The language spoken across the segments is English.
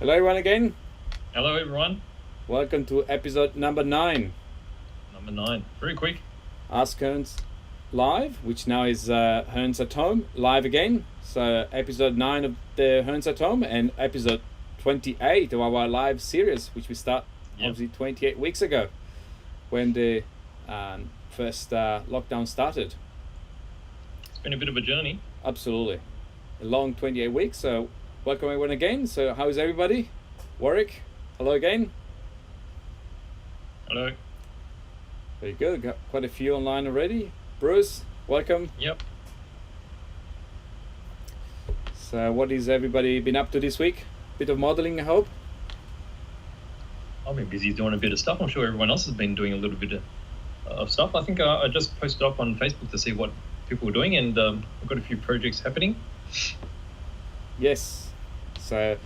Hello everyone again. Hello everyone. Welcome to episode number 9. Number 9. Very quick. Ask Hearns Live, which now is Hearns at Home live again. So episode 9 of the Hearns at Home and episode 28 of our live series, which we start obviously 28 weeks ago when the first lockdown started. It's been a bit of a journey. Absolutely. A long 28 weeks. So welcome everyone again. So how is everybody? Warwick, hello again. Hello. Very good. Got quite a few online already. Bruce, welcome. Yep. So what has everybody been up to this week? Bit of modeling, I hope. I've been busy doing a bit of stuff. I'm sure everyone else has been doing a little bit of stuff. I think I just posted up on Facebook to see what people were doing, and I've got a few projects happening. Yes. So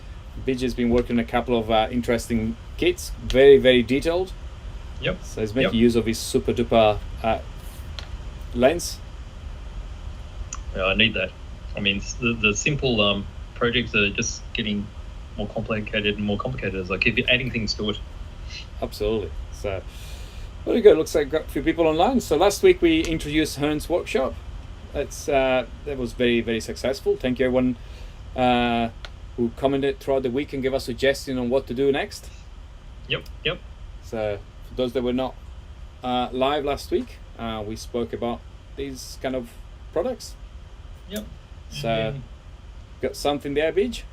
Bidget's been working on a couple of interesting kits, very, very detailed. Yep. So he's making use of his super duper lens. Yeah, I need that. I mean, the simple projects are just getting more complicated and more complicated as I keep adding things to it. Absolutely. So very good. Looks like we've got a few people online. So last week we introduced Hearns Workshop. That was very, very successful. Thank you everyone who commented throughout the week and gave us suggestions on what to do next. Yep. So for those that were not live last week, we spoke about these kind of products. Yep. So got something there, Bidge.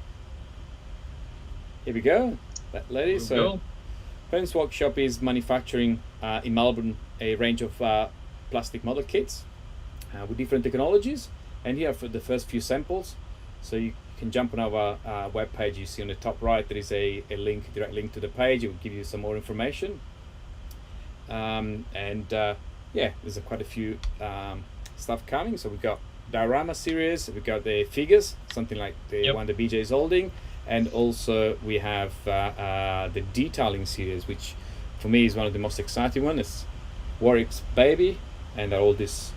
Here we go, that lady. So Hearns Workshop is manufacturing in Melbourne a range of plastic model kits with different technologies, and here for the first few samples. So you can jump on our web page. You see on the top right there is a direct link to the page. It will give you some more information. There's quite a few stuff coming. So we've got diorama series, we've got the figures, something like the one the BJ is holding, and also we have the detailing series, which for me is one of the most exciting ones. It's Warwick's baby, and all these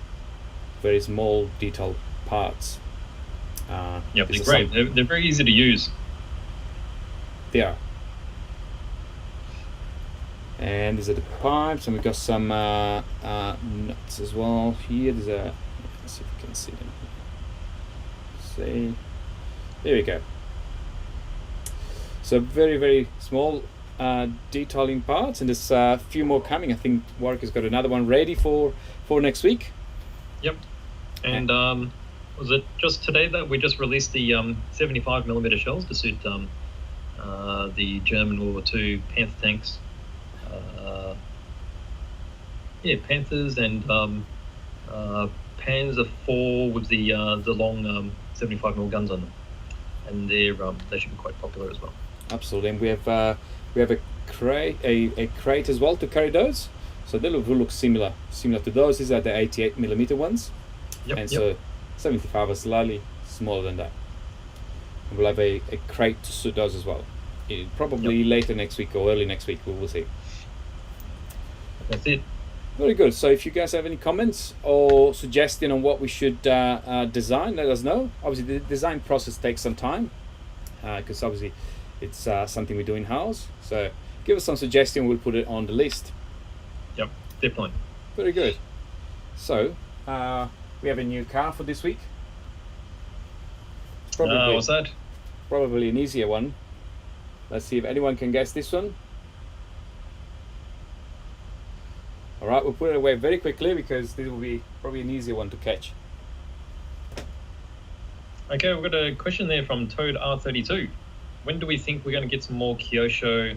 very small detailed parts. They're great. They're very easy to use. They are. And these are the pipes, and we've got some nuts as well here. Let's see if you can see them. See, there we go. So very, very small detailing parts, and there's a few more coming. I think Warwick has got another one ready for next week. Yep. And was it just today that we just released the 75mm shells to suit the German World War II Panther tanks? Panthers and Panzer IV with the long 75mm guns on them, and they should be quite popular as well. Absolutely, and we have a crate as well to carry those. So they will look similar to those. These are the 88mm ones. So 75 are slightly smaller than that. And we'll have a crate to suit those as well. Probably later next week or early next week, we will see. That's it. Very good. So if you guys have any comments or suggestion on what we should design, let us know. Obviously, the design process takes some time because obviously it's something we do in-house. So give us some suggestion. We'll put it on the list. Yep, definitely. Very good. So we have a new car for this week. What's that? Probably an easier one. Let's see if anyone can guess this one. All right, we'll put it away very quickly because this will be probably an easier one to catch. Okay, we've got a question there from Toad R32. When do we think we're going to get some more Kyosho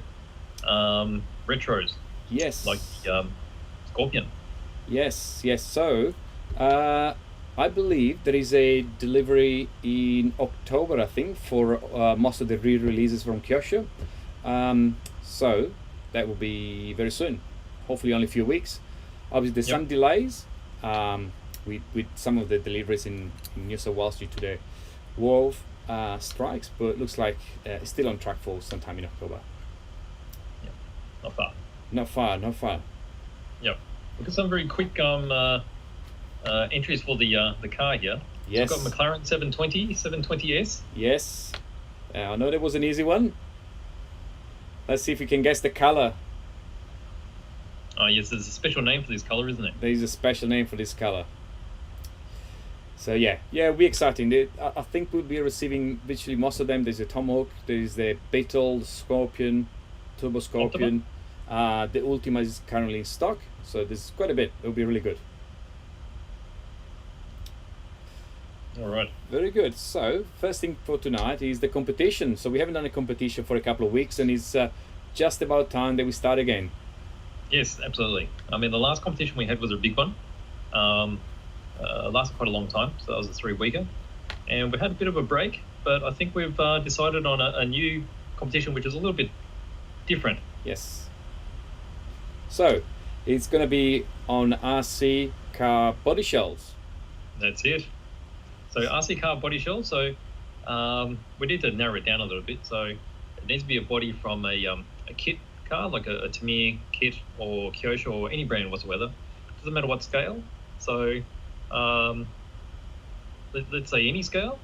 retros? Yes. Like Scorpion. Yes. So, I believe there is a delivery in October, I think, for most of the re-releases from Kyosho. So that will be very soon. Hopefully only a few weeks. Obviously there's some delays with some of the deliveries in New South Wales due to the wolf strikes, but it looks like it's still on track for sometime in October. Yeah, not far. Not far. Yep. We've got some very quick entries for the car here. Yes. So we've got McLaren 720, 720S. Yes. I know that was an easy one. Let's see if you can guess the color. Oh yes, there's a special name for this color, isn't it? There is a special name for this color. So it'll be exciting. I think we'll be receiving virtually most of them. There's a Tomahawk, there's the Beetle, Scorpion, Turbo Scorpion. The Ultima is currently in stock, so there's quite a bit. It'll be really good. All right. Very good. So first thing for tonight is the competition. So we haven't done a competition for a couple of weeks, and it's just about time that we start again. Yes, absolutely. I mean, the last competition we had was a big one. Lasted quite a long time, so that was a 3-weeker. And we had a bit of a break, but I think we've decided on a new competition which is a little bit different. Yes. So it's going to be on RC car body shells. That's it. So RC car body shell. So we need to narrow it down a little bit. So it needs to be a body from a kit car, like a Tamiya kit or Kyosho or any brand whatsoever. Doesn't matter what scale. So let's say any scale.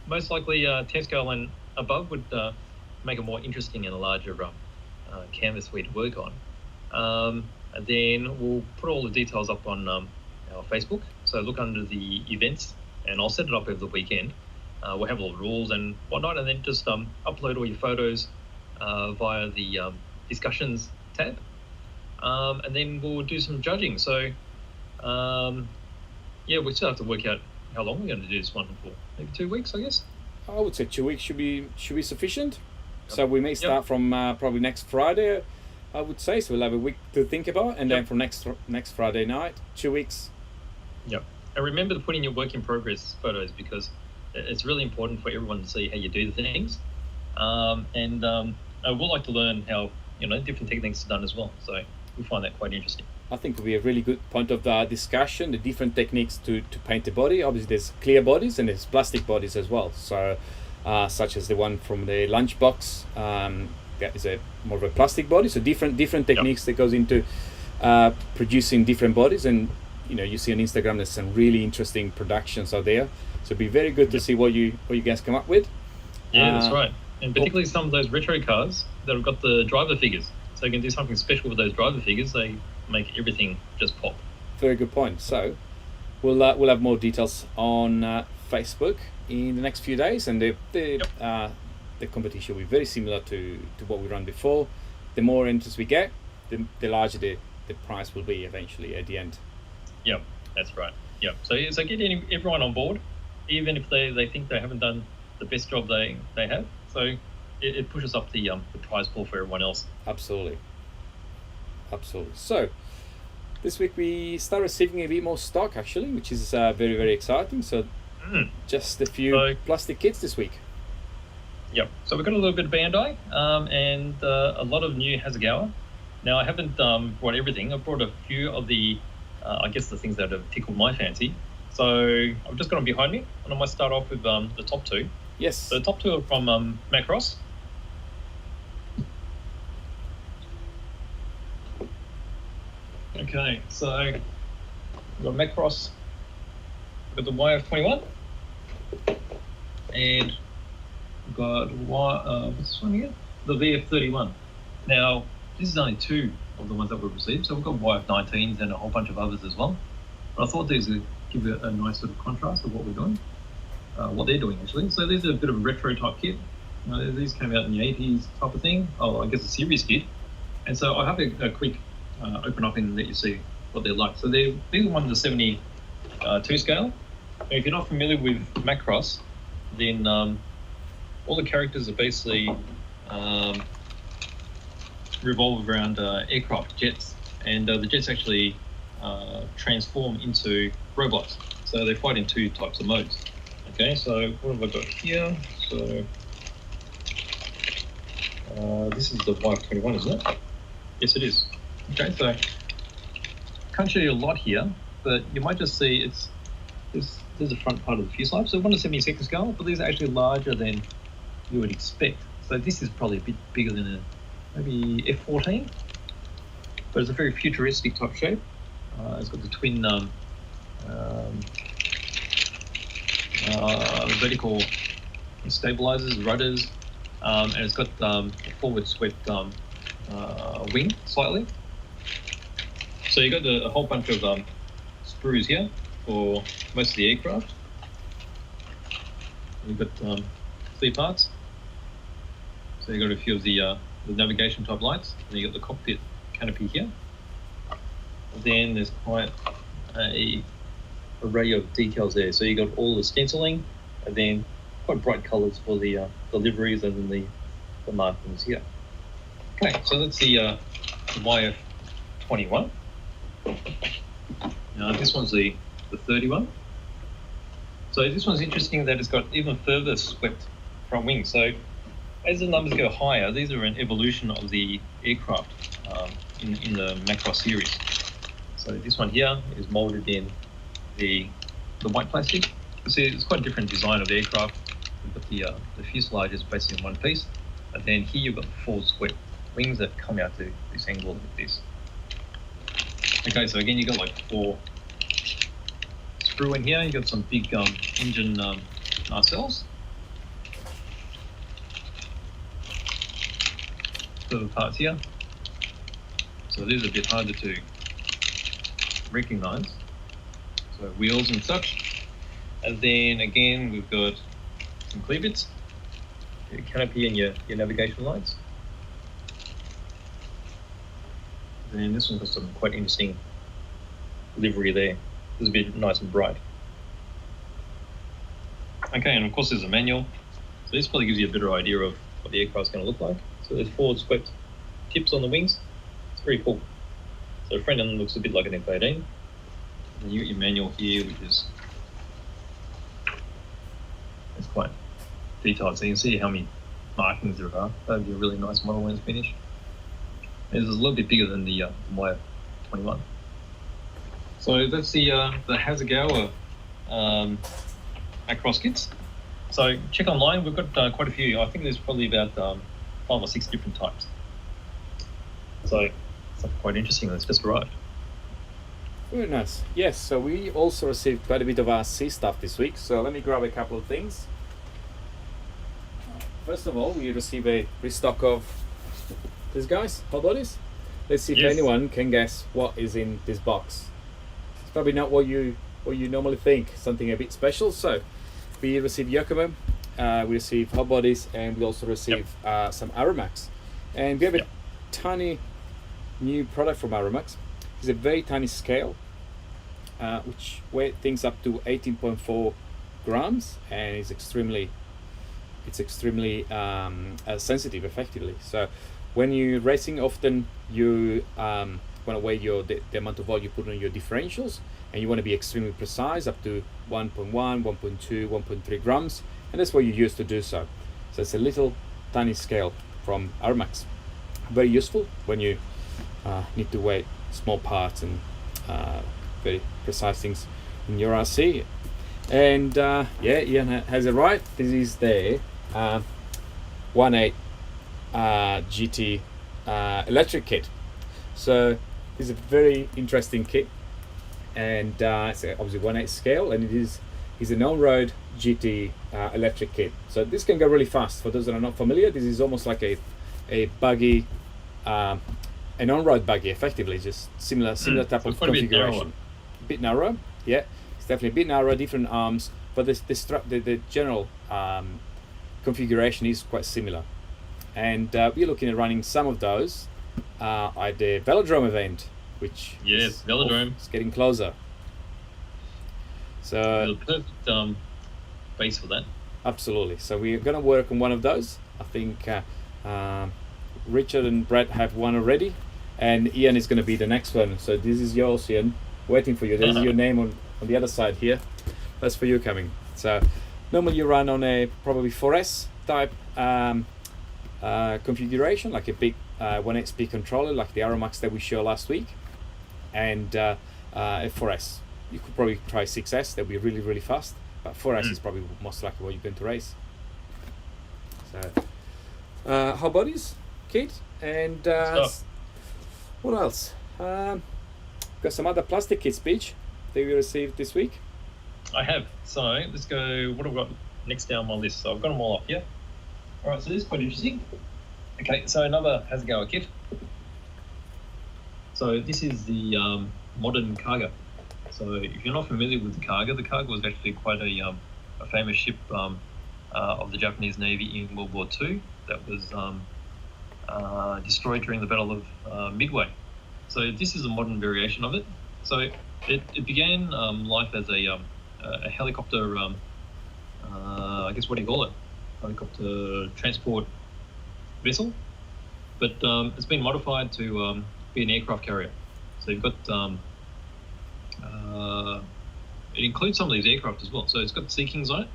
Most likely 10 scale and above would make it more interesting and a larger canvas for you to work on. And then we'll put all the details up on our Facebook. So look under the events, and I'll set it up over the weekend. We'll have all the rules and whatnot, and then just upload all your photos via the discussions tab, and then we'll do some judging. So we still have to work out how long we're going to do this one for. Maybe 2 weeks, I guess. I would say 2 weeks should be sufficient. So we may start from probably next Friday, I would say. So we'll have a week to think about, and then from next Friday night, 2 weeks. Yep. And remember to put in your work in progress photos, because it's really important for everyone to see how you do the things. And I would like to learn how different techniques are done as well. So we find that quite interesting. I think it will be a really good point of discussion, the different techniques to paint the body. Obviously there's clear bodies and there's plastic bodies as well. So such as the one from the lunchbox, that is a more of a plastic body. So different techniques that goes into producing different bodies. And you see on Instagram there's some really interesting productions out there. So it'd be very good to see what you guys come up with. Yeah, that's right. And particularly some of those retro cars that have got the driver figures. So you can do something special with those driver figures. They make everything just pop. Very good point. So we'll have more details on Facebook in the next few days, and the competition will be very similar to what we ran before. The more interest we get, the larger the prize will be eventually at the end. Yep, that's right. Yep. So get everyone on board, even if they think they haven't done the best job they have. So it pushes up the prize pool for everyone else. Absolutely. So this week we start receiving a bit more stock actually, which is very, very exciting. So just a few plastic kits this week. Yep. So we've got a little bit of Bandai and a lot of new Hasegawa. Now I haven't brought everything. I've brought a few of the I guess the things that have tickled my fancy. So I've just got them behind me, and I might start off with the top two. Yes. So the top two are from Macross. Okay, Okay, so we've got Macross, we've got the YF21, and we've got what's this one here? The VF31. Now, this is only two of the ones that we've received, so we've got YF19s and a whole bunch of others as well. But I thought these would give it a nice sort of contrast of what we're doing, what they're doing actually. So these are a bit of a retro type kit. These came out in the 80s type of thing. Oh, I guess a series kit. And so I'll have a quick open up and let you see what they're like. So these are ones of 72 scale. And if you're not familiar with Macross, then all the characters are basically revolve around aircraft, jets, and the jets actually transform into robots. So they fight in two types of modes. Okay, so what have I got here? So this is the YF21, isn't it? Yes, it is. Okay, so can't show you a lot here, but you might just see there's the front part of the fuselage. So 1 to 72 scale, but these are actually larger than you would expect. So this is probably a bit bigger than maybe F-14, but it's a very futuristic type shape. It's got the twin vertical stabilizers, rudders, and it's got a forward swept wing slightly. So you've got a whole bunch of sprues here for most of the aircraft. You've got 3 parts. So you've got a few of the navigation type lights, and you've got the cockpit canopy here. Then there's quite a array of details there. So you've got all the stenciling, and then quite bright colours for the liveries and then the markings here. Okay, so that's the YF21. Now this one's the 31. So this one's interesting that it's got even further swept front wings. So as the numbers go higher, these are an evolution of the aircraft in the Macross series. So this one here is molded in the white plastic. You see, it's quite a different design of the aircraft. We've got the fuselage is basically in one piece, and then here you've got the full swept wings that come out to this angle like this. Okay, so again, you've got like 4 screw in here. You've got some big engine nacelles. Further parts here. So these are a bit harder to recognize. So wheels and such. And then again, we've got some cleavage, your canopy and your navigation lights. And this one's got some quite interesting livery there. This is a bit nice and bright. Okay, and of course there's a manual. So this probably gives you a better idea of what the aircraft's going to look like. So there's forward swept tips on the wings. It's very cool. So the front end looks a bit like an F-18. And you got your manual here, which is it's quite detailed. So you can see how many markings there are. That would be a really nice model when it's finished. It's a little bit bigger than the YF21. So that's the Hasegawa Macross kits. So check online. We've got quite a few. I think there's probably about 5 or 6 different types. So it's quite interesting. It's just arrived. Very nice. Yes, so we also received quite a bit of RC stuff this week. So let me grab a couple of things. First of all, we receive a restock of these guys, hot bodies. Let's see if anyone can guess what is in this box. It's probably not what you normally think. Something a bit special. So we receive Yokomo, we receive hot bodies, and we also receive some Aeromax. And we have a tiny new product from Aeromax. It's a very tiny scale, which weighs things up to 18.4 grams, and it's extremely sensitive, effectively. So when you're racing, often you want to weigh the amount of oil you put on your differentials, and you want to be extremely precise, up to 1.1, 1.2, 1.3 grams, and that's what you use to do so. So it's a little tiny scale from Aeromax. Very useful when you need to weigh small parts and very precise things in your RC. And Ian has it right. This is their 1.8 GT electric kit. So is a very interesting kit, and it's obviously 1/8 scale, and it is an on-road GT electric kit. So this can go really fast. For those that are not familiar, this is almost like a buggy, an on-road buggy, effectively, just similar type of configuration. A bit narrow, yeah. It's definitely a bit narrow, different arms, but the general configuration is quite similar. And we're looking at running some of those at the Velodrome event, which Velodrome. It's getting closer. So the perfect base for that. Absolutely. So we're going to work on one of those. I think Richard and Brett have one already, and Ian is going to be the next one. So this is yours, Ian. Waiting for you. There's your name on the other side here. That's for you coming. So normally you run on a probably 4S type configuration, like a big 1/8 speed controller, like the Aeromax that we showed last week, and a 4S. You could probably try 6S. They'll be really, really fast. But 4S is probably most likely what you're going to race. So, hot bodies, kit, and what else? Got some other plastic kits, Peach, that we received this week. I have. So let's go. What have I got next down my list? So I've got them all up here. All right. So this is quite interesting. Okay. So another Hasgawa kit. So this is the modern Kaga. So if you're not familiar with the Kaga was actually quite a famous ship of the Japanese Navy in World War II that was destroyed during the Battle of Midway. So this is a modern variation of it. So it began life as a helicopter, I guess what do you call it? Helicopter transport vessel. But it's been modified to be an aircraft carrier. So you've got it includes some of these aircraft as well. So it's got Sea Kings on it,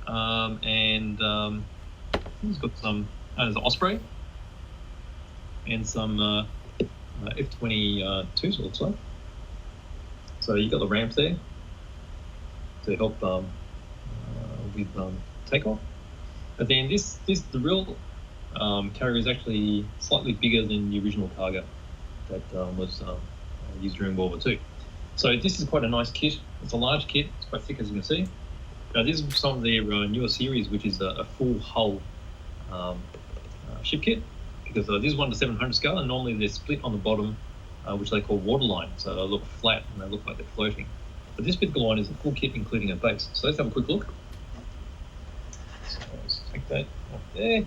and it's got some there's an Osprey and some F-22s, it looks like. So you've got the ramps there to help with takeoff. But then the real carrier is actually slightly bigger than the original Kaga that was used during World War II. So this is quite a nice kit. It's a large kit. It's quite thick, as you can see. Now this is some of their newer series, which is a full hull ship kit, because this is 1:700 scale, and normally they're split on the bottom, which they call waterline. So they look flat and they look like they're floating. But this particular one is a full kit, including a base. So let's have a quick look. So let's take that off there.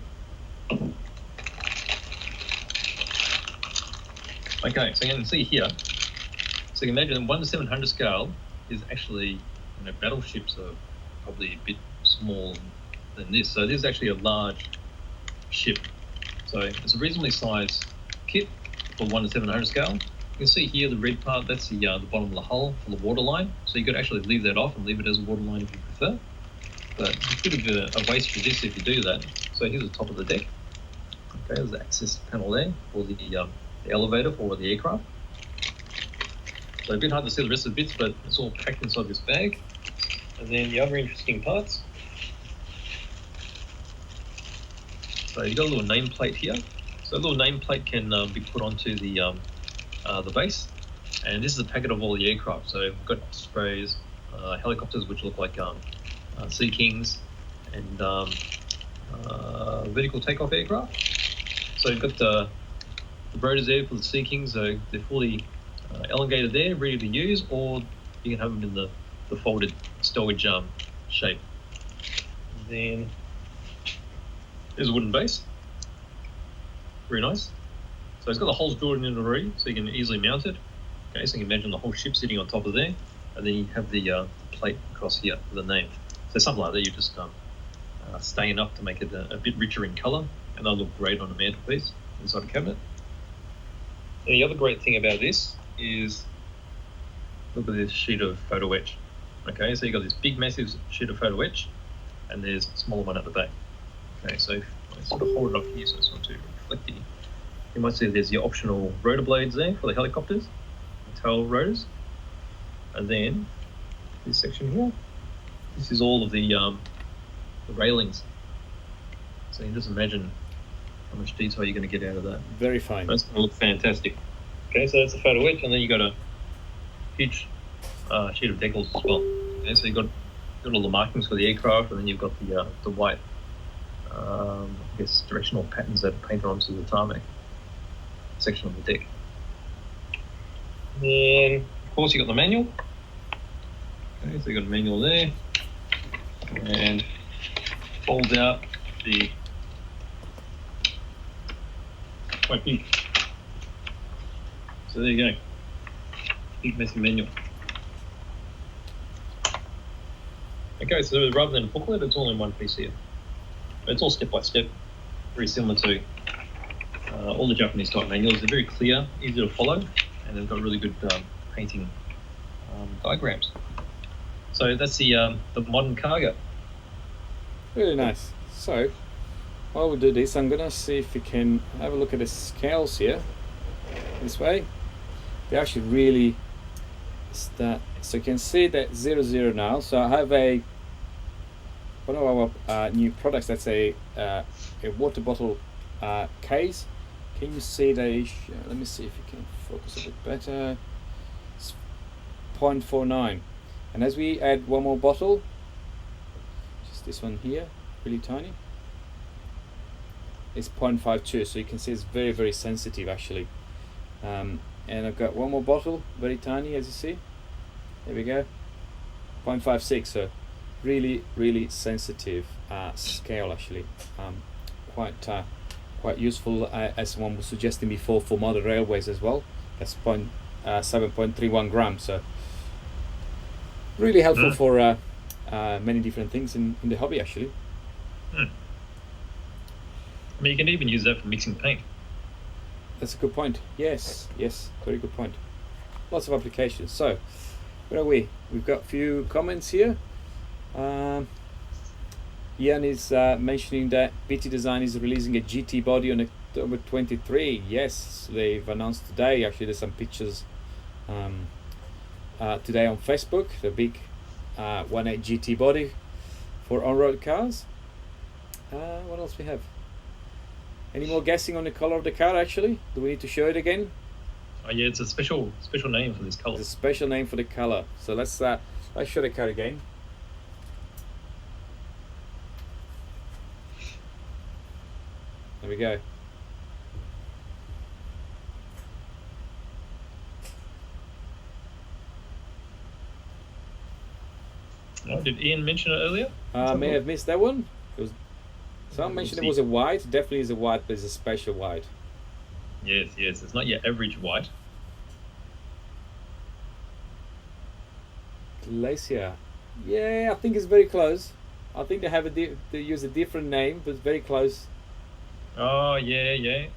Okay, so you can see here. So you can imagine 1:700 scale is actually, battleships are probably a bit small than this. So this is actually a large ship. So it's a reasonably sized kit for 1:700 scale. You can see here the red part, that's the bottom of the hull for the waterline. So you could actually leave that off and leave it as a waterline if you prefer. But it's a bit of a waste for this if you do that. So here's the top of the deck. Okay, there's the access panel there for the elevator for the aircraft. So a bit hard to see the rest of the bits, but it's all packed inside this bag. And then the other interesting parts. So you've got a little nameplate here. So a little nameplate can be put onto the base. And this is a packet of all the aircraft. So we've got Ospreys, helicopters which look like Sea Kings, and vertical takeoff aircraft. So you've got the rotors there for the Sea Kings. So they're fully elongated there, ready to use, or you can have them in the folded stowage shape. And then there's a wooden base. Very nice. So it's got the holes drilled in it already, so you can easily mount it. Okay, so you can imagine the whole ship sitting on top of there, and then you have the plate across here with the name. So something like that, you just stain up to make it a bit richer in colour, and they'll look great on a mantelpiece inside a cabinet. And the other great thing about this is, look at this sheet of photo etch. Okay, so you've got this big massive sheet of photo etch, and there's a smaller one at the back. Okay, so if I sort of hold it up here so it's not too reflecty, you might see there's the optional rotor blades there for the helicopters, the tail rotors. And then this section here, this is all of the railings. So you can just imagine how much detail you're going to get out of that. Very fine. That's going to look fantastic. Okay, so that's a photo etch, and then you got a huge sheet of decals as well. Okay, so you've got all the markings for the aircraft, and then you've got the white, I guess, directional patterns that are painted onto the tarmac section of the deck. Then, of course, you got the manual. Okay, so you got a manual there, and folds out the quite big. So there you go, big messy manual. Okay, so rather than a booklet, it's all in one piece here. It's all step by step, very similar to all the Japanese type manuals. They're very clear, easy to follow, and they've got really good painting diagrams. So that's the modern cargo. Really nice. So while we do this, I'm gonna see if we can have a look at the scales here. This way, they actually really start. So you can see that 00 now. So I have one of our new products. That's a water bottle case. Can you see the? Let me see if you can focus a bit better. It's 0.49, and as we add one more bottle, just this one here, really tiny, it's 0.52. So you can see it's very, very sensitive actually. And I've got one more bottle, very tiny, as you see. There we go, 0.56. So really, really sensitive scale actually. Quite useful, as someone was suggesting before, for modern railways as well. That's 7.31 grams. So really helpful for many different things in the hobby actually. I mean, you can even use that for mixing paint. That's a good point. Yes, very good point. Lots of applications. So, where are we? We've got a few comments here. Ian is mentioning that BT Design is releasing a GT body on October 23. Yes, they've announced today. Actually, there's some pictures today on Facebook. The big 1.8 GT body for on-road cars. What else we have? Any more guessing on the color of the car actually? Do we need to show it again? Oh yeah, it's a special name for this color. It's a special name for the color. So let's show the car again. There we go. Oh, did Ian mention it earlier? May have missed that one. Someone mentioned it was a white. Definitely is a white, but it's a special white. Yes. It's not your average white. Glacier. Yeah, I think it's very close. I think they have they use a different name, but it's very close. Oh yeah.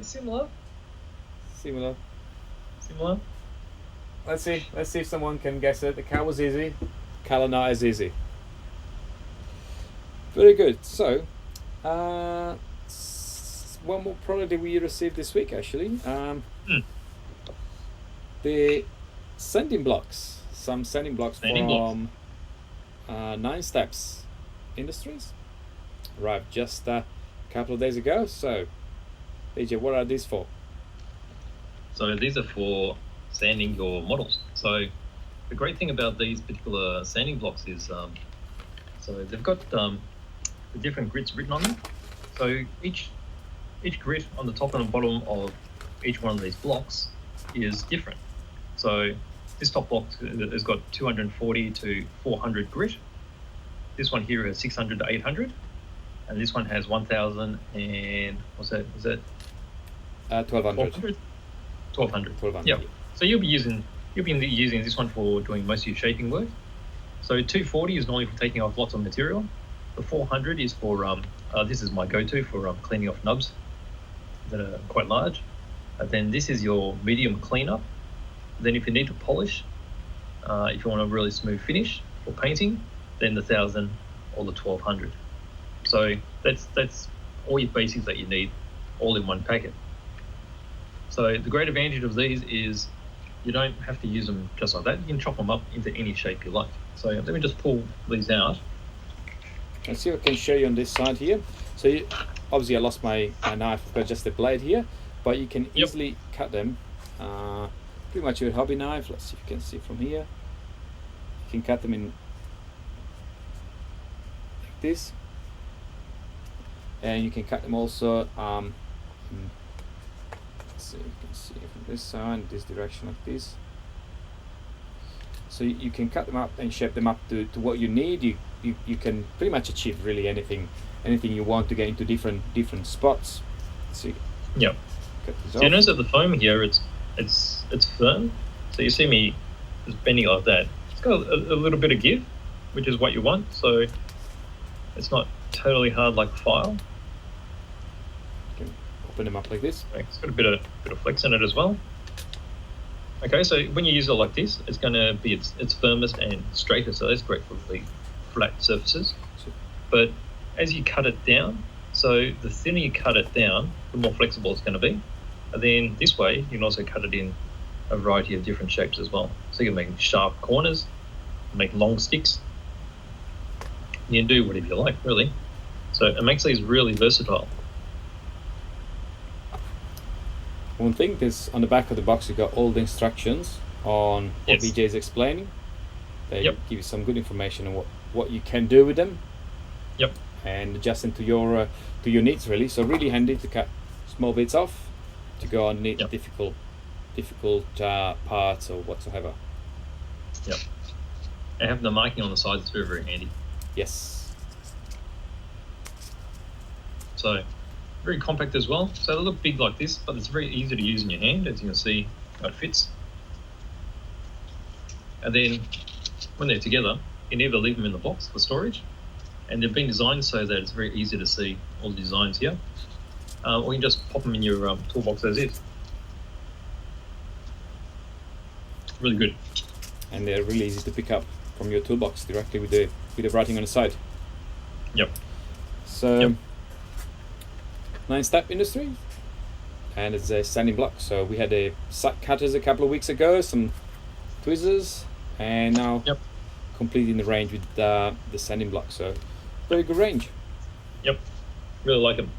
Similar. Let's see if someone can guess it. The car was easy. Color not as easy. Very good. So, one more product that we received this week actually. The sanding blocks. Some sanding blocks from 9 Steps Industries. Arrived just a couple of days ago. So, AJ, what are these for? So these are for sanding your models. So the great thing about these particular sanding blocks is, so they've got the different grits written on them. So each grit on the top and the bottom of each one of these blocks is different. So this top block has got 240 to 400 grit. This one here has 600 to 800, and this one has 1,000 and what's that? Is that 1,200. 1,200. Yeah. So you'll be using this one for doing most of your shaping work. So 240 is normally for taking off lots of material. The 400 is for this is my go-to for cleaning off nubs that are quite large. And then this is your medium cleanup. Then if you need to polish, if you want a really smooth finish for painting, then the 1,000 or the 1,200. So that's all your basics that you need, all in one packet. So the great advantage of these is you don't have to use them just like that. You can chop them up into any shape you like. So let me just pull these out. Let's see if I can show you on this side here. So obviously I lost my knife, I've got just the blade here, but you can easily cut them pretty much your hobby knife. Let's see if you can see from here. You can cut them in like this, and you can cut them also let's see if you can see from this side, this direction like this. So you can cut them up and shape them up to what you need. You can pretty much achieve really anything you want to get into different spots. So yep. So you notice that the foam here, it's firm. So you see me just bending like that. It's got a little bit of give, which is what you want. So it's not totally hard like a file. You can open them up like this. It's got a bit of flex in it as well. Okay, so when you use it like this, it's going to be its firmest and straightest. So that's great for really flat surfaces. But as you cut it down, so the thinner you cut it down, the more flexible it's going to be. And then this way, you can also cut it in a variety of different shapes as well. So you can make sharp corners, make long sticks. You can do whatever you like, really. So it makes these really versatile. One thing is on the back of the box, you got all the instructions on what BJ is explaining. They give you some good information on what you can do with them. Yep. And adjusting to your needs really. So really handy to cut small bits off to go on difficult parts or whatsoever. Yep. And having the marking on the sides is very, very handy. Yes. So very compact as well. So they look big like this, but it's very easy to use in your hand, as you can see how it fits. And then when they're together, you can either leave them in the box for storage, and they've been designed so that it's very easy to see all the designs here, or you can just pop them in your toolbox as is. Really good. And they're really easy to pick up from your toolbox directly with the writing on the side. Yep. So 9-step industry, and it's a sanding block. So we had a sack cutters a couple of weeks ago, some tweezers, and now completing the range with the sanding block. So very good range. Yep, really like them.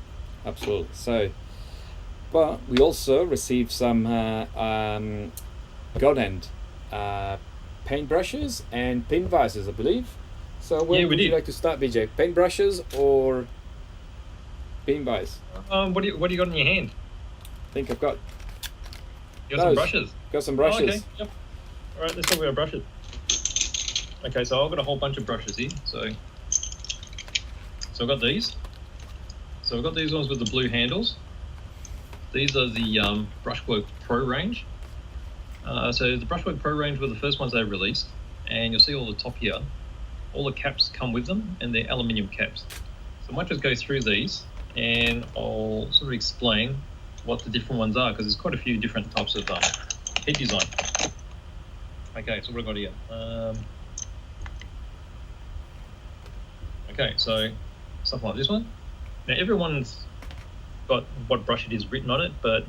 Absolutely. So, but we also received some gold end paint brushes and pin visors, I believe. So where would you like to start, BJ? Paint brushes or pin vise? What do you got in your hand? I think I've got. You got some brushes. Got some brushes. Oh, okay. Yep. All right, let's talk about brushes. Okay, so I've got a whole bunch of brushes here. So I've got these. So I've got these ones with the blue handles. These are the Brushwork Pro range. So the Brushwork Pro range were the first ones they released, and you'll see all the top here. All the caps come with them, and they're aluminium caps. So I might just go through these, and I'll sort of explain what the different ones are, because there's quite a few different types of head design. Okay, so what have I got here? Okay, so something like this one. Now everyone's got what brush it is written on it, but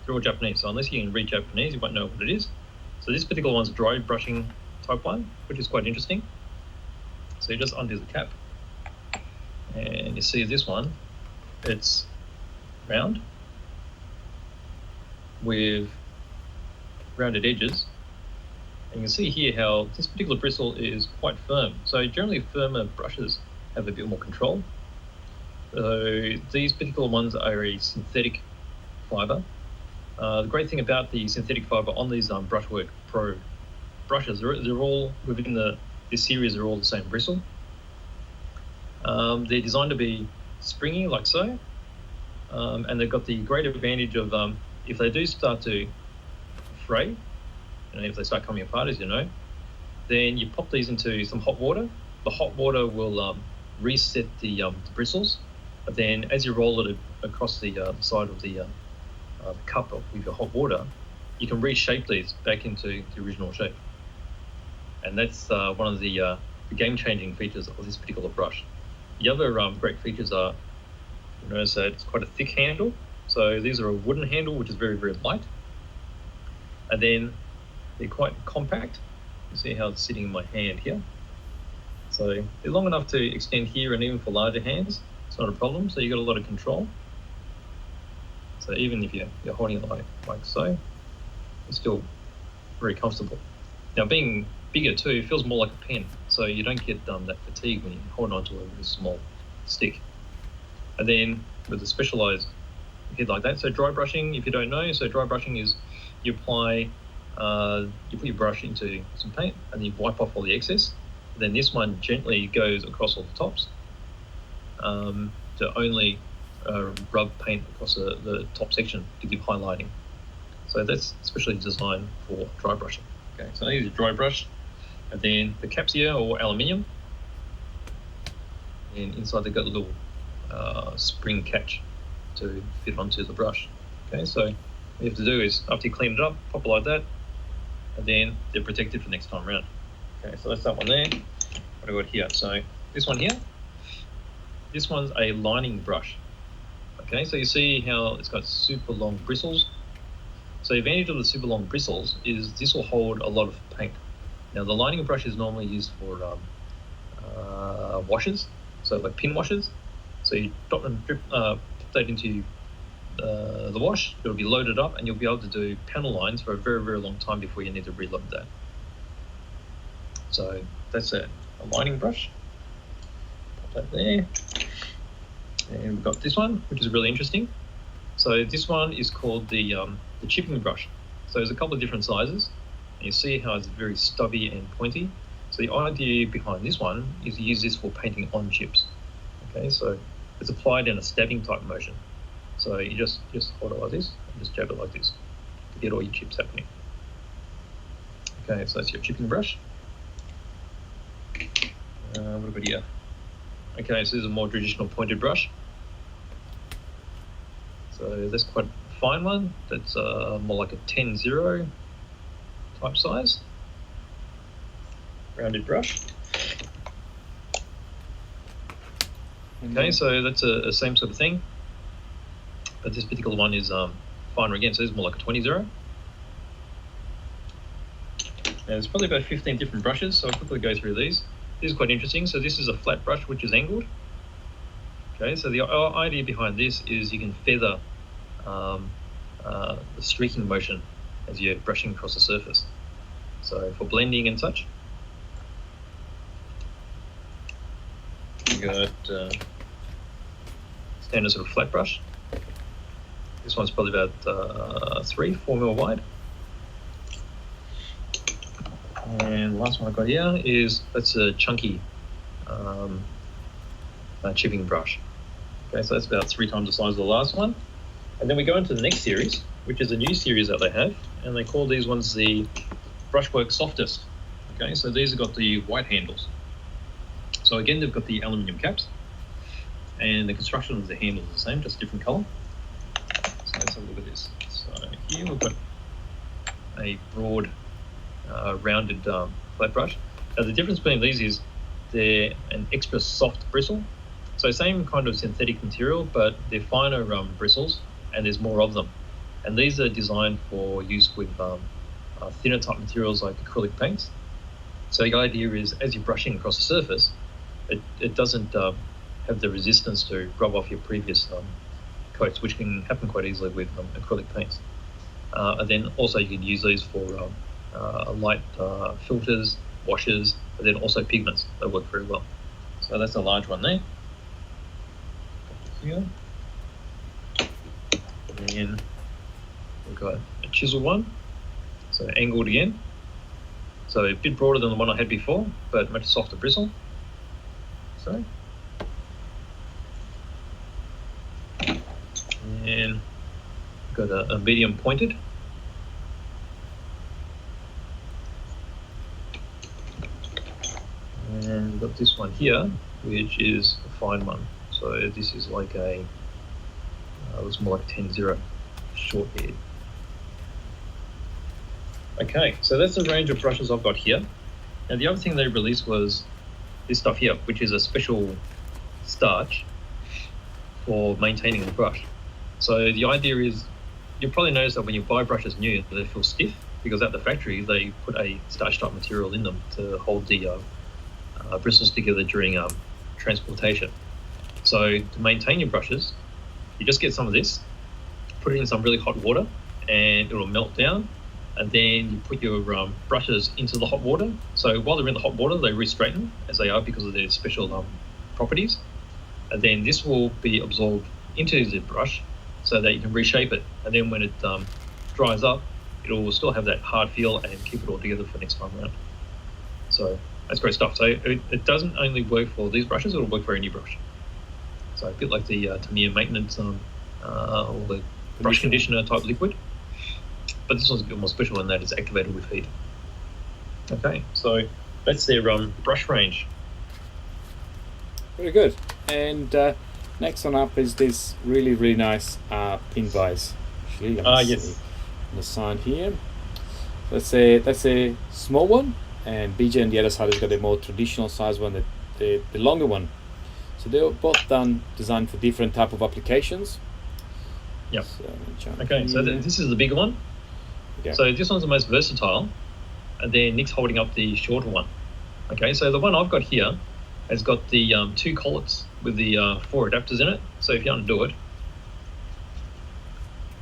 they're all Japanese, so unless you can read Japanese, you won't know what it is. So this particular one's a dry brushing type one, which is quite interesting. So you just undo the cap, and you see this one, it's round with rounded edges. And you can see here how this particular bristle is quite firm. So generally firmer brushes have a bit more control. So these particular ones are a synthetic fiber. The great thing about the synthetic fiber on these Brushwork Pro brushes, they're all within this series, are all the same bristle. They're designed to be springy like so, and they've got the great advantage of if they do start to fray, if they start coming apart, as you know, then you pop these into some hot water. The hot water will reset the bristles, but then as you roll it across the side of the cup with your hot water, you can reshape these back into the original shape. And that's one of the game-changing features of this particular brush. The other great features are, you notice that it's quite a thick handle. So these are a wooden handle, which is very, very light. And then they're quite compact. You see how it's sitting in my hand here. So they're long enough to extend here, and even for larger hands, it's not a problem. So you've got a lot of control. So even if you're holding it like so, it's still very comfortable. Now, being bigger too, it feels more like a pen, so you don't get that fatigue when you hold on to a really small stick. And then with the specialized head like that, so dry brushing, if you don't know, so dry brushing is you apply, you put your brush into some paint and then you wipe off all the excess. And then this one gently goes across all the tops to only rub paint across the top section to give highlighting. So that's especially designed for dry brushing. Okay, so I use a dry brush, and then the caps here are all aluminium, and inside they've got a little spring catch to fit onto the brush. Okay, so what you have to do is after you clean it up, pop it like that, and then they're protected for next time around. Okay, so that's that one there. What I got here? So this one here, this one's a lining brush. Okay, so you see how it's got super long bristles. So the advantage of the super long bristles is this will hold a lot of paint. Now the lining brush is normally used for washes, so like pin washes. So you drop that into the wash, it'll be loaded up and you'll be able to do panel lines for a very, very long time before you need to reload that. So that's a lining brush. Pop that there. And we've got this one, which is really interesting. So this one is called the chipping brush. So there's a couple of different sizes, and you see how it's very stubby and pointy. So the idea behind this one is to use this for painting on chips. Okay, so it's applied in a stabbing type motion. So you just hold it like this and just jab it like this to get all your chips happening. Okay, so that's your chipping brush. What about here? Okay, so this is a more traditional pointed brush. So that's quite a fine one. That's more like a 10-0 type size. Rounded brush. Okay, so that's a same sort of thing. But this particular one is finer again, so it's more like a 20-0. And there's probably about 15 different brushes, so I'll quickly go through these. This is quite interesting. So this is a flat brush which is angled. Okay, so the idea behind this is you can feather the streaking motion as you're brushing across the surface. So for blending and such. You got standard sort of flat brush. This one's probably about 3-4 mil wide. And the last one I've got here is, that's a chunky chipping brush. Okay, so that's about 3 times the size of the last one. And then we go into the next series, which is a new series that they have, and they call these ones the Brushwork Softest. Okay, so these have got the white handles. So again, they've got the aluminium caps, and the construction of the handles is the same, just different color. So let's have a look at this. So here we've got a broad, rounded flat brush. Now the difference between these is they're an extra soft bristle. So same kind of synthetic material, but they're finer bristles, and there's more of them. And these are designed for use with thinner type materials like acrylic paints. So the idea is, as you're brushing across the surface, it doesn't have the resistance to rub off your previous coats, which can happen quite easily with acrylic paints. And then also you can use these for light filters, washes, but then also pigments. They work very well. So that's a large one there. Here. And then we've got a chisel one, so angled again. So a bit broader than the one I had before, but much softer bristle. So. And got a medium pointed. And got this one here, which is a fine one. So this is like a, looks more like a 10-0 short head. Okay, so that's the range of brushes I've got here. Now the other thing they released was this stuff here, which is a special starch for maintaining the brush. So the idea is, you'll probably notice that when you buy brushes new, they feel stiff, because at the factory they put a starch type material in them to hold the bristles together during transportation. So to maintain your brushes, you just get some of this, put it in some really hot water, and it'll melt down, and then you put your brushes into the hot water. So while they're in the hot water, they re-straighten, as they are because of their special properties. And then this will be absorbed into the brush so that you can reshape it. And then when it dries up, it'll still have that hard feel and keep it all together for next time around. So that's great stuff. So it doesn't only work for these brushes, it'll work for any brush. So a bit like the Tamiya maintenance or the brush conditioner type liquid. But this one's a bit more special in that it's activated with heat. Okay, so that's their brush range. Very good. And next one up is this really, really nice pin vise. Actually, let me see on the side here. That's a small one, and BJ on the other side has got a more traditional size one, the longer one. So they're both designed for different type of applications. Yep. So okay, so this is the bigger one. Okay. So this one's the most versatile, and then Nick's holding up the shorter one. Okay, so the one I've got here has got the 2 collets with the 4 adapters in it. So if you undo it,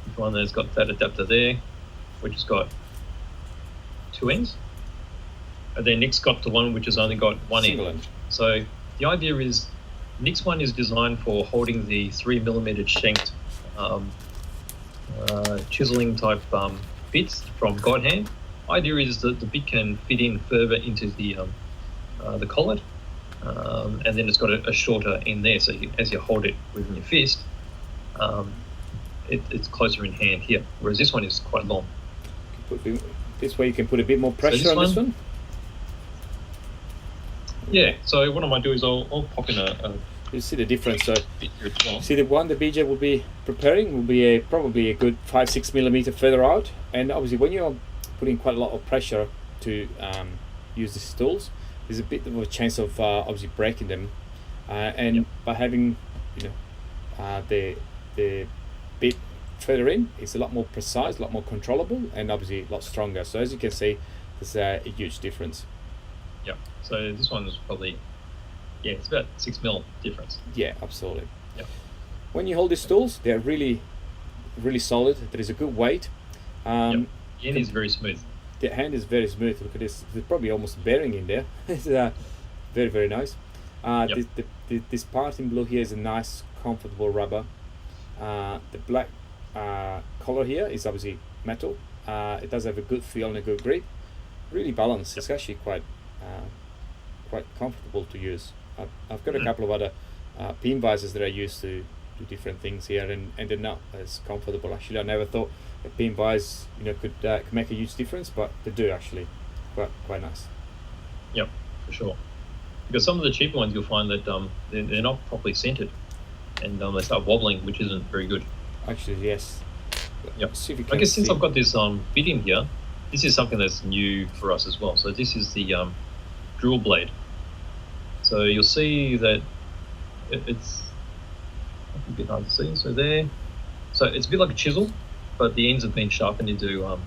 you find there's got that adapter there, which has got 2 ends. And then Nick's got the one which has only got 1 end. So the idea is Nick's one is designed for holding the 3mm shanked chiseling type bits from God hand. Idea is that the bit can fit in further into the collet, and then it's got a shorter end there. So as you hold it within your fist, it's closer in hand here. Whereas this one is quite long. This way you can put a bit more pressure on this one. Yeah. So what I might do is I'll pop in a you see the difference. So see the one the BJ will be preparing will be probably a good 5-6mm further out, and obviously when you're putting quite a lot of pressure to use these tools, there's a bit of a chance of obviously breaking them, and by having the bit further in, it's a lot more precise, a lot more controllable, and obviously a lot stronger. So as you can see, there's a huge difference. Yeah. So this one is probably. Yeah, it's about 6mm difference. Yeah, absolutely. Yeah. When you hold these tools, they're really, really solid. There is a good weight. The hand is very smooth. The hand is very smooth. Look at this. There's probably almost a bearing in there. It's very, very nice. This part in blue here is a nice, comfortable rubber. The black collar here is obviously metal. It does have a good feel and a good grip. Really balanced. It's actually quite comfortable to use. I've got a couple of other pin vises that I use to do different things here, and they're not as comfortable. Actually, I never thought a pin vise could make a huge difference, but they do actually. Quite nice. Yep, for sure. Because some of the cheaper ones you'll find that they're not properly centered, and they start wobbling, which isn't very good. Actually, yes. Yep. I guess since I've got this bit in here, this is something that's new for us as well. So this is the drill blade. So you'll see that it's a bit hard to see. So it's a bit like a chisel, but the ends have been sharpened into a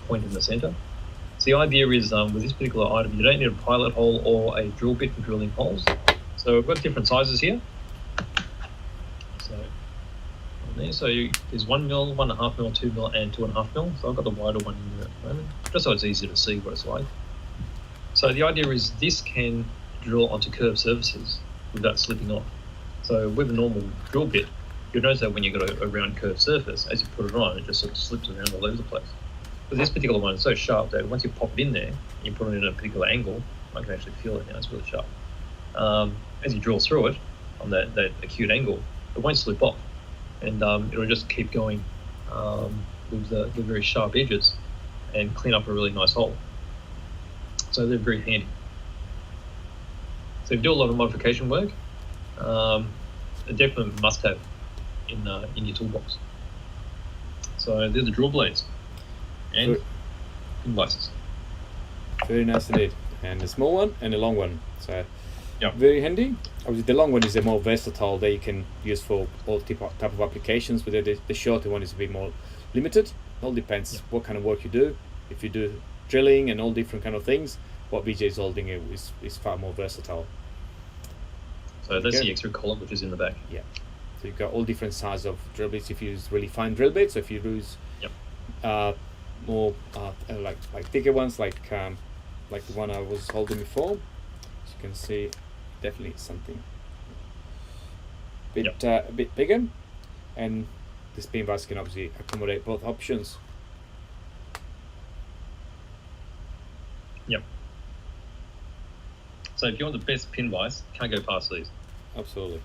point in the center. So the idea is with this particular item, you don't need a pilot hole or a drill bit for drilling holes. So we've got different sizes here. So there's 1mm, 1.5mm, 2mm, and 2.5mm. So I've got the wider one in there at the moment, just so it's easy to see what it's like. So the idea is this can drill onto curved surfaces without slipping off. So with a normal drill bit, you'll notice that when you've got a round curved surface, as you put it on, it just sort of slips around all over the place. But this particular one is so sharp that once you pop it in there, you put it in a particular angle, I can actually feel it now, it's really sharp. As you drill through it, on that acute angle, it won't slip off. And it'll just keep going with the very sharp edges and clean up a really nice hole. So they're very handy. So if you do a lot of modification work, a definite must-have in your toolbox. So there's the drill blades and pin vices. Very nice indeed. And the small one and the long one. So very handy. Obviously the long one is a more versatile that you can use for all type of applications, but the shorter one is a bit more limited. It all depends what kind of work you do. If you do drilling and all different kind of things, what BJ is holding is far more versatile. So that's the extra collet which is in the back. Yeah. So you've got all different sizes of drill bits. If you use really fine drill bits, if you use more like thicker ones, like the one I was holding before. As you can see, definitely something a bit bigger, and this pin vise can obviously accommodate both options. Yep. So if you want the best pin vise, can't go past these. Absolutely,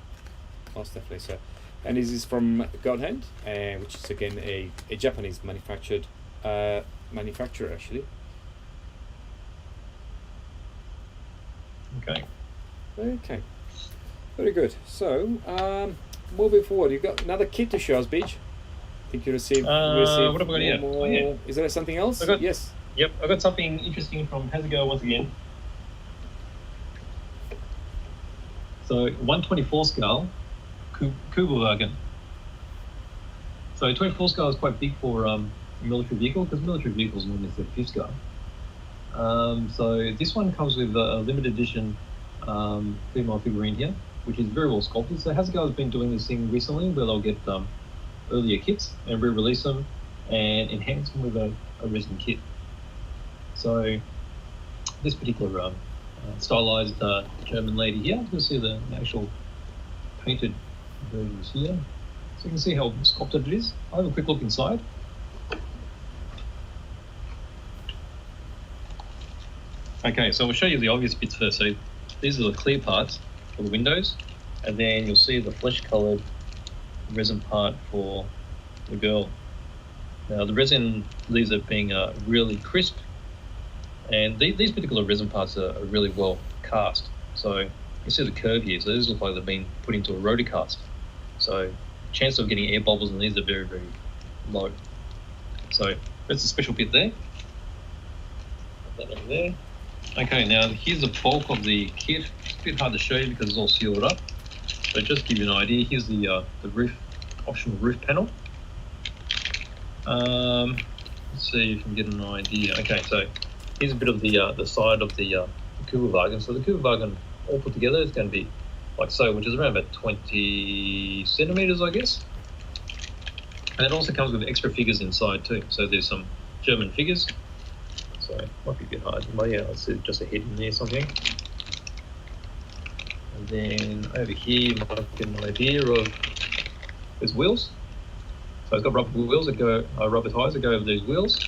most definitely so. And this is from Godhand, which is again a Japanese manufacturer actually. Okay, very good. So moving forward, you've got another kit to show us, Beach. I think you received what have I got here? more. Yeah. Is there something else? Yes. Yep, I got something interesting from Hasegawa once again. So 1/24 scale Kugelwagen. So 24 scale is quite big for a military vehicle, because military vehicles normally have 5 scale. So this one comes with a limited edition female figurine here, which is very well sculpted. So Hasegawa has been doing this thing recently where they'll get earlier kits and re-release them and enhance them with a resin kit. So this particular stylized German lady here, you can see the actual painted versions here. So you can see how sculpted it is. I'll have a quick look inside. Okay, so I'll show you the obvious bits first. So these are the clear parts for the windows, and then you'll see the flesh-coloured resin part for the girl. Now the resin leaves it being really crisp, and these particular resin parts are really well cast. So you see the curve here, so these look like they've been put into a rotor cast. So chance of getting air bubbles in these are very, very low. So that's a special bit there. Put that over there. Okay, now here's the bulk of the kit. It's a bit hard to show you because it's all sealed up. So just to give you an idea, here's the roof, optional roof panel. Let's see if we can get an idea. Okay, so here's a bit of the side of the Kugelwagen. So the Kugelwagen all put together is going to be like so, which is around about 20 centimeters, I guess. And it also comes with extra figures inside too. So there's some German figures. So it might be a bit hard. But yeah, let's see, just a head in there, something. And then over here, you might get an idea of there's wheels. So it's got rubber wheels that go, rubber tires that go over these wheels.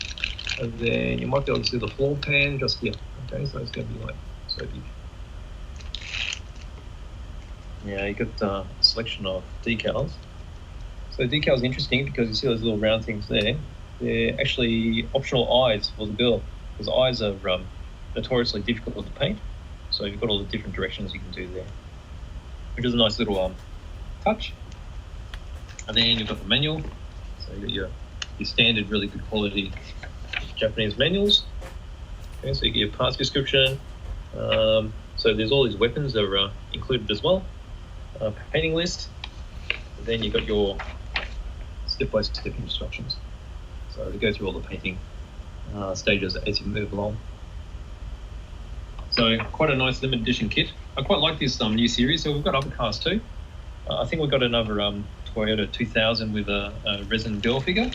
And then you might be able to see the floor pan just here. Okay, so it's going to be like so big. Yeah, you got a selection of decals. So decals are interesting because you see those little round things there. They're actually optional eyes for the girl, because eyes are notoriously difficult to paint. So you've got all the different directions you can do there, which is a nice little touch. And then you've got the manual. So you've got your standard, really good quality Japanese manuals. Okay, so you get your parts description. So there's all these weapons that are included as well. Painting list. And then you've got your step-by-step instructions. So to go through all the painting stages as you move along. So quite a nice limited edition kit. I quite like this new series. So we've got other cars too. I think we've got another Toyota 2000 with a resin girl figure.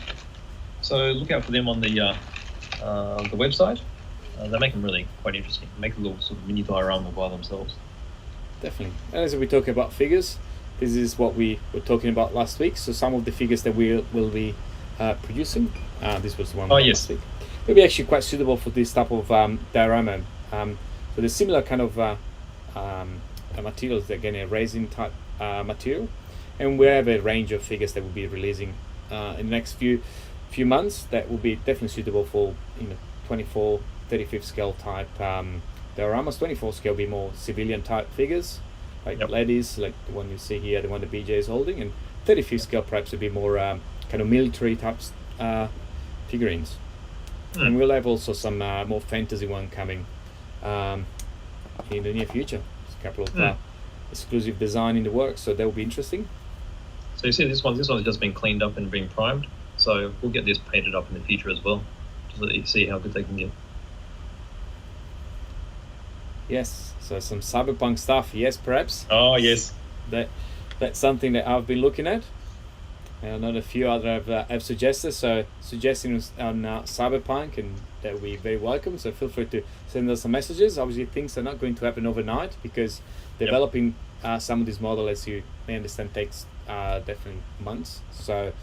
So look out for them on the website. They make them really quite interesting. Make a little sort of mini diorama by themselves. Definitely. And as we talk about figures, this is what we were talking about last week. So some of the figures that we will be producing, this was the one last week, will be actually quite suitable for this type of diorama. So there's similar kind of materials, again a resin type material, and we have a range of figures that we'll be releasing in the next few months that will be definitely suitable for 24, 35th scale type dioramas. 24 scale will be more civilian type figures, like ladies, like the one you see here, the one that BJ is holding, and 35th scale perhaps would be more kind of military types figurines. And we'll have also some more fantasy one coming in the near future. There's a couple of exclusive design in the works, so that will be interesting. So you see this one's just been cleaned up and been primed. So we'll get this painted up in the future as well, just so that you see how good they can get. Yes, so some cyberpunk stuff, yes, perhaps. Oh, yes. That's something that I've been looking at. And I know a few other have suggested, so suggestions on Cyberpunk, and that will be very welcome. So feel free to send us some messages. Obviously, things are not going to happen overnight because developing some of these models, as you may understand, takes definitely months. So,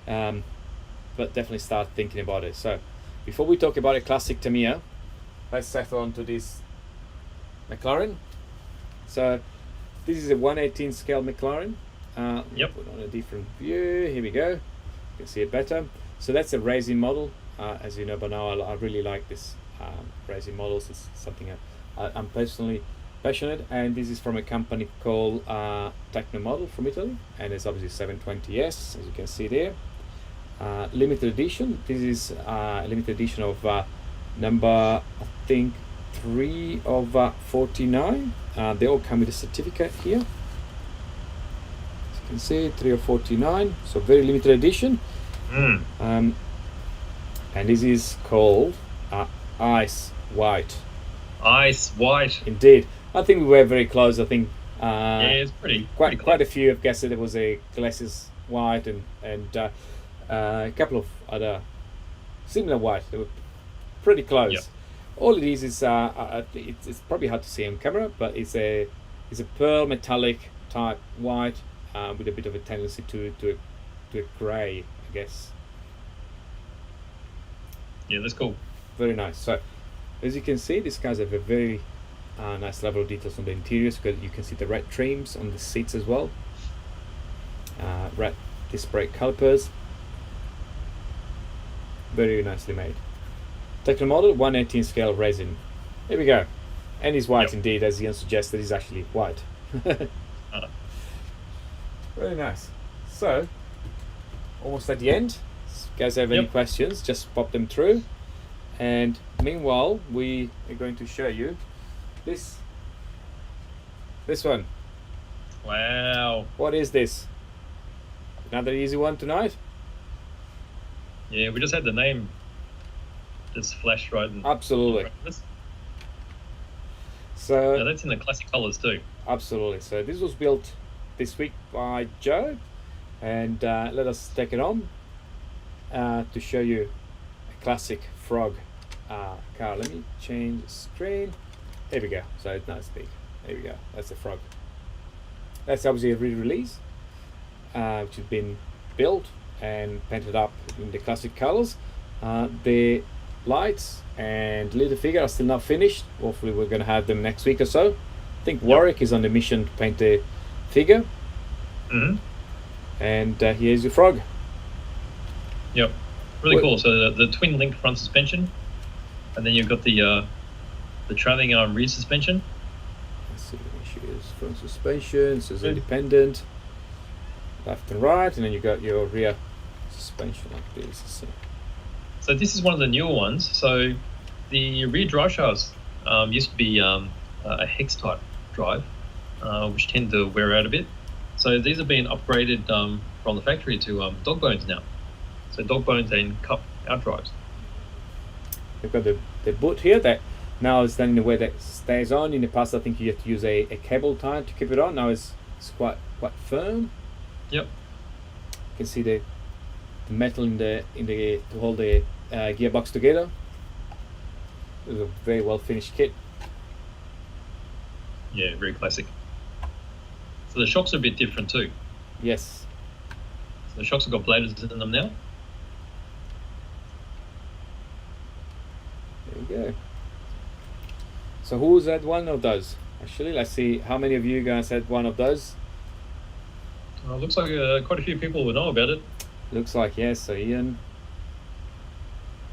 but definitely start thinking about it. So, before we talk about a classic Tamiya, let's settle on to this McLaren. So, this is a 1/18 scale McLaren. Put on a different view. Here we go. You can see it better. So that's a racing model. As you know by now, I really like this racing models. It's something I'm personally passionate. And this is from a company called Model from Italy, and it's obviously 720S, as you can see there. Limited edition. This is a limited edition of number, I think, 3 of 49. They all come with a certificate here. Can see 3 of 49, so very limited edition. And this is called Ice White. Ice White. Indeed, I think we were very close. I think it's pretty quite a few have guessed that it was a Glacis White and a couple of other similar white. They were pretty close. Yep. All it is it's probably hard to see on camera, but it's a pearl metallic type white. With a bit of a tendency to a grey, I guess. Yeah, that's cool. Very nice. So, as you can see, these guys have a very nice level of details on the interiors. You can see the red trims on the seats as well. Red disc brake calipers. Very nicely made. Techno model 1/18 scale resin. Here we go. And it's white indeed, as Ian suggested. It's actually white. Very nice. So, almost at the end. If you guys have any questions, just pop them through. And meanwhile, we are going to show you this one. Wow. What is this? Another easy one tonight? Yeah, we just had the name just flashed right in. Absolutely. So yeah, that's in the classic colours too. Absolutely. So this was built this week by Joe, and let us take it on to show you a classic Frog car. Let me change the screen. There we go. So it's not big. There we go. That's a Frog. That's obviously a re-release, which has been built and painted up in the classic colors. The lights and little figure are still not finished. Hopefully we're going to have them next week or so. I think Warwick is on the mission to paint the figure. And here's your Frog. Yep, really cool. So the twin linked front suspension, and then you've got the trailing arm rear suspension. Let's see, issues front suspension, so it's independent, left and right, and then you got your rear suspension like this. So this is one of the newer ones. So the rear drive shafts used to be a hex type drive, which tend to wear out a bit. So these have been upgraded from the factory to dog bones now. So dog bones and cup out drives. You've got the boot here that now is done in a way that stays on. In the past, I think you had to use a cable tie to keep it on. Now it's quite firm. Yep. You can see the metal in the to hold the gearbox together. It's a very well finished kit. Yeah, very classic. So the shocks are a bit different too. Yes. So the shocks have got bladers in them now. There we go. So who's had one of those? Actually, let's see how many of you guys had one of those. Looks like quite a few people would know about it. Looks like, yes. So Ian,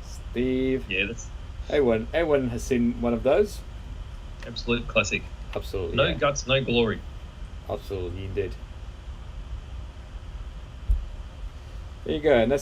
Steve. Yeah, that's everyone has seen one of those. absolute classic. Absolutely. No guts, no glory. Absolutely, indeed. There you go, and that's